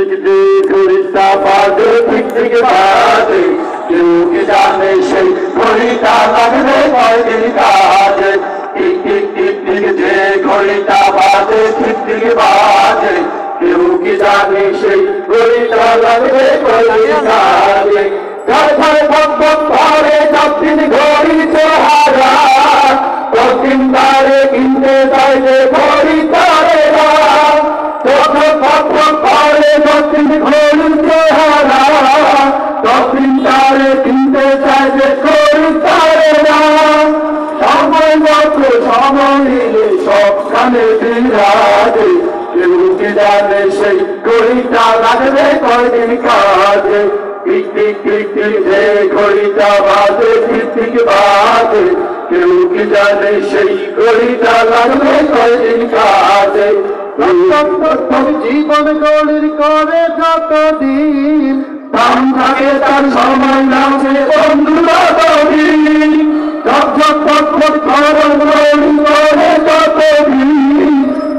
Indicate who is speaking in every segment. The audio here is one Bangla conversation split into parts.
Speaker 1: ঘড়িটা বাজে ঠিক ঠিক বাজে কেউ কি জানে সেই ঘড়িটা লাগবে কয়দিন কাজে টিক টিক টিক টিক যে ঘড়িটা বাজে ঠিক ঠিক বাজে কেউ কি জানে সেই ঘড়িটা লাগবে কয়দিন কাজে ঘর ঘর ভক ভক করে সবদিন ঘড়ি চেহারা প্রতিদিন তারে কিনতে চাইলে ঘড়ি তারে কিনতে চাইবে তারে না সময় মতো সময় নিলে সবখানে বিরাজে কেউ কি জানে সেই ঘড়িটা লাগবে কয়দিন কাজে টিক টিক টিক টিক যে ঘড়িটা বাজে ঠিক ঠিক বাজে কেউ কি জানে সেই ঘড়িটা লাগবে কয়দিন কাজে জীবন গড়ির করে যতদিন দাম থাকে তার সময় নামছে বন্ধুরা ততদিন ঝকঝক ফটফট গড়ি করে যতদিন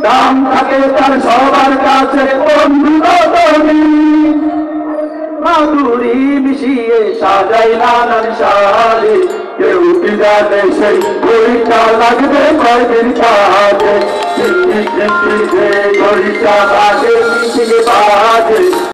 Speaker 1: দাম থাকে তার সবার কাছে বন্ধুরা ততদিন মাধুরী মিশিয়ে সাজাই নানান সাজে কেউ কি জানে সেই ঘড়িটা লাগবে কয়দিন কাজে ঘড়িটা বাজে ঠিক বাজে